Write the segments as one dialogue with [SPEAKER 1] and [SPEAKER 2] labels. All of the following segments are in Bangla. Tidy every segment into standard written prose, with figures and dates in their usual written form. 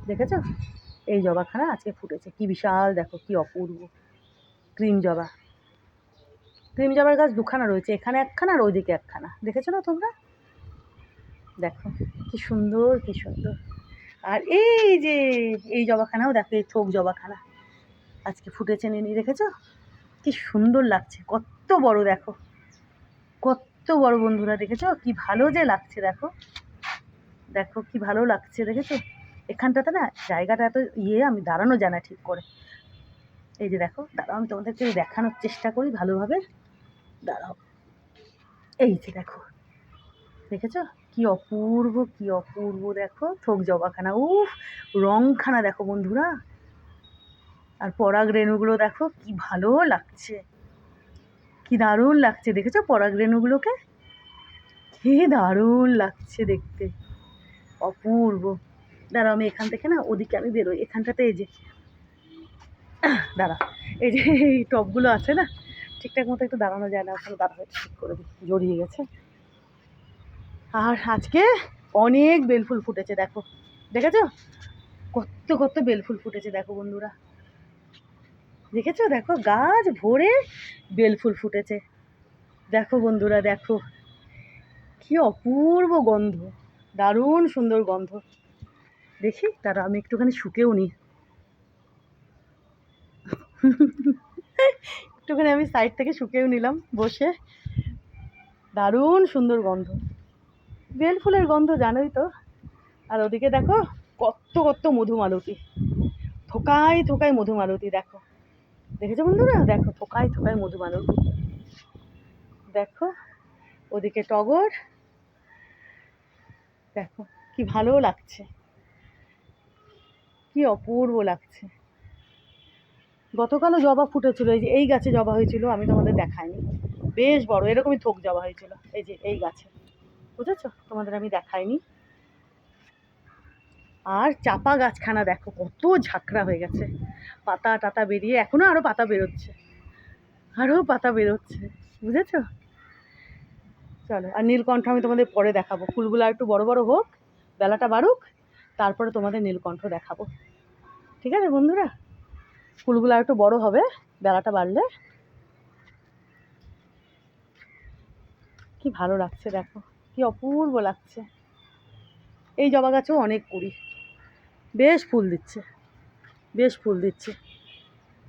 [SPEAKER 1] দেখেছো? এই জবাখানা আজকে ফুটেছে, কি বিশাল দেখো, কি অপূর্ব ক্রিম জবা। ক্রিম জবার গাছ দুখানা রয়েছে, এখানে একখানা আর ওইদিকে একখানা, দেখেছো না তোমরা? দেখো কি সুন্দর, কি সুন্দর। আর এই যে এই জবাখানাও দেখো, এই থোক জবাখানা আজকে ফুটেছে নিনি, দেখেছো কি সুন্দর লাগছে, কত বড় দেখো, কত বড় বন্ধুরা, দেখেছো কি ভালো যে লাগছে, দেখো দেখো কি ভালো লাগছে, দেখেছো? এখানটাতে না জায়গাটা এত আমি দাঁড়ানো যায় না ঠিক করে। এই যে দেখো, দাঁড়াও আমি তোমাদেরকে দেখানোর চেষ্টা করি ভালোভাবে, দাঁড়াও। এই যে দেখো, দেখেছো কি অপূর্ব, কি অপূর্ব দেখো থোক জবাখানা। রংখানা দেখো বন্ধুরা, আর পরাগ রেণুগুলো দেখো কি ভালো লাগছে, কি দারুণ লাগছে, দেখেছো পরাগ রেণুগুলোকে? কি দারুণ লাগছে দেখতে, অপূর্ব। দাঁড়াও আমি এখান থেকে না ওদিকে আমি বেরোই, এখানটাতে এই যে দাঁড়া, এই যে এই টবগুলো আছে না, ঠিকঠাক মতো একটু দাঁড়ানো যায় না, ওখানে দাঁড়ানো ঠিক করে দিই, জড়িয়ে গেছে। আর আজকে অনেক বেলফুল ফুটেছে দেখো, দেখেছো কত কত বেলফুল ফুটেছে দেখো বন্ধুরা, দেখেছো? দেখো গাছ ভরে বেলফুল ফুটেছে, দেখো বন্ধুরা, দেখো কি অপূর্ব গন্ধ, দারুণ সুন্দর গন্ধ। দেখি তারা আমি একটুখানি শুকেও নিই, একটুখানি আমি সাইড থেকে শুকেও নিলাম বসে, দারুণ সুন্দর গন্ধ, বেল ফুলের গন্ধ জানোই তো। আর ওদিকে দেখো কত কত মধুমালতী, থোকায় থোকায় মধুমালতী দেখো, দেখেছো বন্ধুরা? দেখো থোকায় থোকায় মধুমালতী, দেখো ওদিকে টগর, দেখো কি ভালো লাগছে, কি অপূর্ব লাগছে। গতকালও জবা ফুটেছিল, এই যে এই গাছে জবা হয়েছিল, আমি তোমাদের দেখাইনি, বেশ বড় এরকমই থোক জবা হয়েছিল, এই যে এই গাছে, বুঝেছো? তোমাদের আমি দেখাইনি। আর চাপা গাছখানা দেখো কত ঝাঁকড়া হয়ে গেছে, পাতা টাতা বেরিয়ে, এখনো আরো পাতা বেরোচ্ছে, আরো পাতা বেরোচ্ছে, বুঝেছো? চলো, আর নীলকণ্ঠ আমি তোমাদের পরে দেখাবো, ফুলগুলো একটু বড় বড় হোক, বেলাটা বাড়ুক, তারপরে তোমাদের নীলকণ্ঠ দেখাবো, ঠিক আছে বন্ধুরা? ফুলগুলো একটু বড় হবে, বেলাটা বাড়লে। কি ভালো লাগছে দেখো, কি অপূর্ব লাগছে। এই জবা গাছেও অনেক কুড়ি, বেশ ফুল দিচ্ছে, বেশ ফুল দিচ্ছে,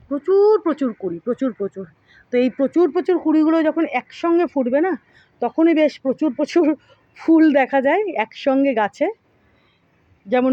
[SPEAKER 1] প্রচুর প্রচুর কুড়ি, প্রচুর প্রচুর। তো এই প্রচুর প্রচুর কুড়িগুলো যখন একসঙ্গে ফুটবে না, তখনই বেশ প্রচুর প্রচুর ফুল দেখা যায় একসঙ্গে গাছে, যেমন